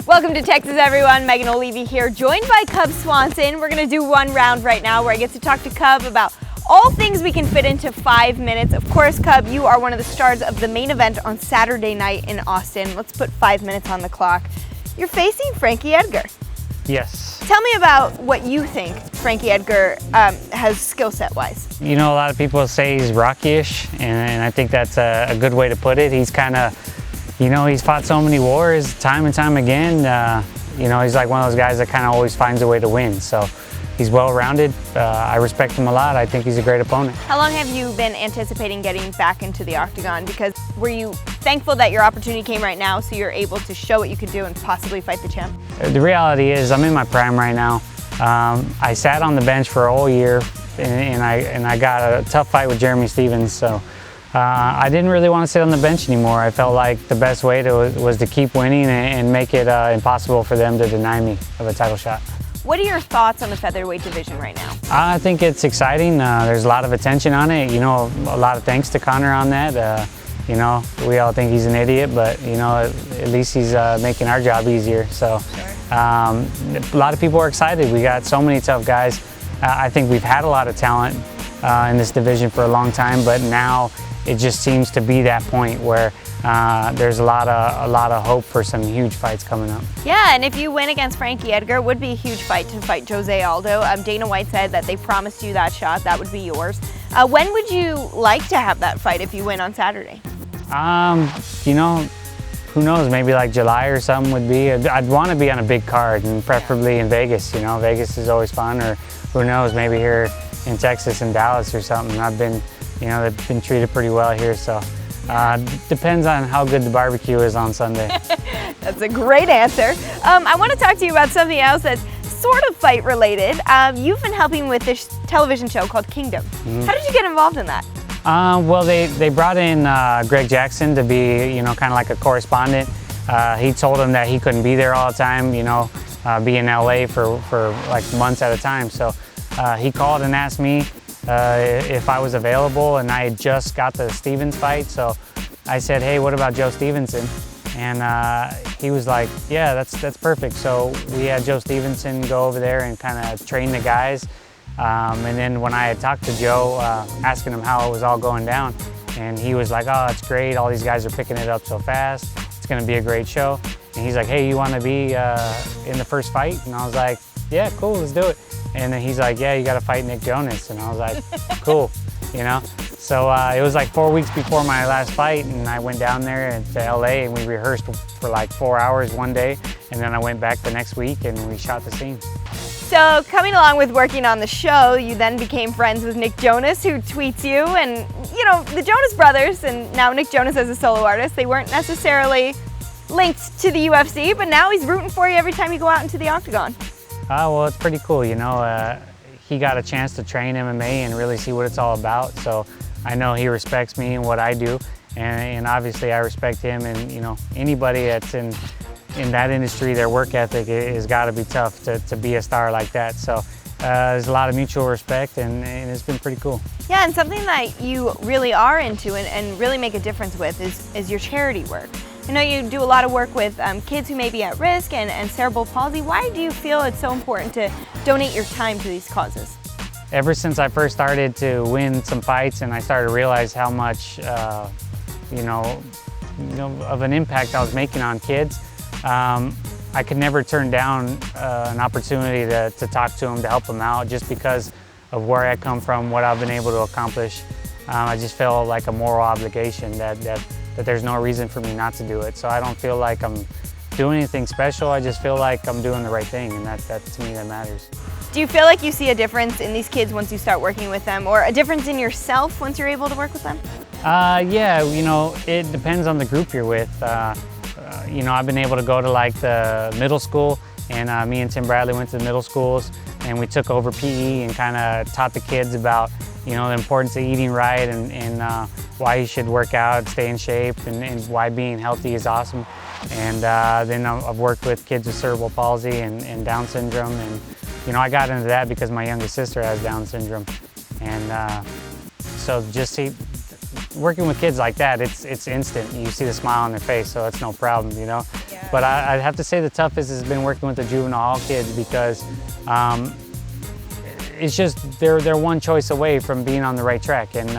Welcome to Texas, everyone. Megan Olivi here, joined by Cub Swanson. We're going to do one round right now where I get to talk to Cub about all things we can fit into 5 minutes. Of course, Cub, you are one of the stars of the main event on Saturday night in Austin. Let's put 5 minutes on the clock. You're facing Frankie Edgar. Yes. Tell me about what you think Frankie Edgar has skill set wise. You know, a lot of people say he's Rocky-ish, and I think that's a good way to put it. He's kind of, you know, he's fought so many wars time and time again. You know, he's like one of those guys that kind of always finds a way to win. So he's well-rounded. I respect him a lot. I think he's a great opponent. How long have you been anticipating getting back into the Octagon? Because were you thankful that your opportunity came right now so you're able to show what you can do and possibly fight the champ? The reality is I'm in my prime right now. I sat on the bench for a whole year and I got a tough fight with Jeremy Stephens. So I didn't really want to sit on the bench anymore. I felt like the best way was to keep winning and make it impossible for them to deny me of a title shot. What are your thoughts on the featherweight division right now? I think it's exciting. There's a lot of attention on it. You know, a lot of thanks to Connor on that. You know, we all think he's an idiot, but you know, at least he's making our job easier. So a lot of people are excited. We got so many tough guys. I think we've had a lot of talent in this division for a long time, but now it just seems to be that point where there's a lot of hope for some huge fights coming up. Yeah, and if you win against Frankie Edgar, it would be a huge fight to fight Jose Aldo. Dana White said that they promised you that shot, that would be yours. When would you like to have that fight if you win on Saturday? You know, who knows, maybe like July or something would be. I'd want to be on a big card and preferably in Vegas, you know. Vegas is always fun, or who knows, maybe here in Texas and Dallas or something. I've been, you know, they've been treated pretty well here, so depends on how good the barbecue is on Sunday. That's a great answer. I want to talk to you about something else that's sort of fight related. You've been helping with this television show called Kingdom. How did you get involved in that? Well, they brought in Greg Jackson to be, you know, kind of like a correspondent. He told him that he couldn't be there all the time, you know, be in LA for like months at a time. So he called and asked me if I was available, and I had just got the Stephens fight. So I said, hey, what about Joe Stevenson? And he was like, yeah, that's perfect. So we had Joe Stevenson go over there and kind of train the guys. And then when I had talked to Joe, asking him how it was all going down, and he was like, oh, it's great. All these guys are picking it up so fast. It's going to be a great show. And he's like, hey, you want to be in the first fight? And I was like, yeah, cool, let's do it. And then he's like, yeah, you got to fight Nick Jonas. And I was like, cool, you know? So it was like 4 weeks before my last fight, and I went down there to LA and we rehearsed for like 4 hours one day. And then I went back the next week and we shot the scene. So coming along with working on the show, you then became friends with Nick Jonas, who tweets you, and you know, the Jonas brothers, and now Nick Jonas as a solo artist, they weren't necessarily linked to the UFC, but now he's rooting for you every time you go out into the Octagon. Well, it's pretty cool, you know. He got a chance to train MMA and really see what it's all about, so I know he respects me and what I do, and obviously I respect him, and you know, anybody that's in that industry, their work ethic has got to be tough to be a star like that. So there's a lot of mutual respect, and it's been pretty cool. Yeah, and something that you really are into and really make a difference with is your charity work. I know you do a lot of work with kids who may be at risk and cerebral palsy. Why do you feel it's so important to donate your time to these causes? Ever since I first started to win some fights and I started to realize how much you know, of an impact I was making on kids, I could never turn down an opportunity to talk to them, to help them out, just because of where I come from, what I've been able to accomplish. I just feel like a moral obligation that there's no reason for me not to do it. So I don't feel like I'm doing anything special. I just feel like I'm doing the right thing, and that to me, that matters. Do you feel like you see a difference in these kids once you start working with them, or a difference in yourself once you're able to work with them? Yeah, you know, it depends on the group you're with. You know, I've been able to go to like the middle school, and me and Tim Bradley went to the middle schools, and we took over PE and kind of taught the kids about, you know, the importance of eating right and why you should work out, stay in shape, and why being healthy is awesome. And then I've worked with kids with cerebral palsy and Down syndrome, and you know, I got into that because my youngest sister has Down syndrome, and so just working with kids like that, it's instant. You see the smile on their face, so it's no problem, you know. Yeah. But I'd have to say the toughest has been working with the juvenile hall kids because it's just they're one choice away from being on the right track. And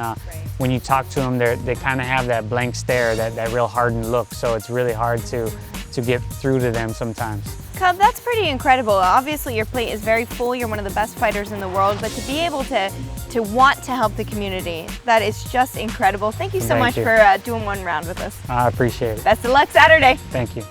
when you talk to them, they kind of have that blank stare, that real hardened look. So it's really hard to get through to them sometimes. Cub, that's pretty incredible. Obviously your plate is very full, you're one of the best fighters in the world, but to be able to want to help the community, that is just incredible. Thank you so much for doing one round with us. I appreciate it. Best of luck Saturday. Thank you.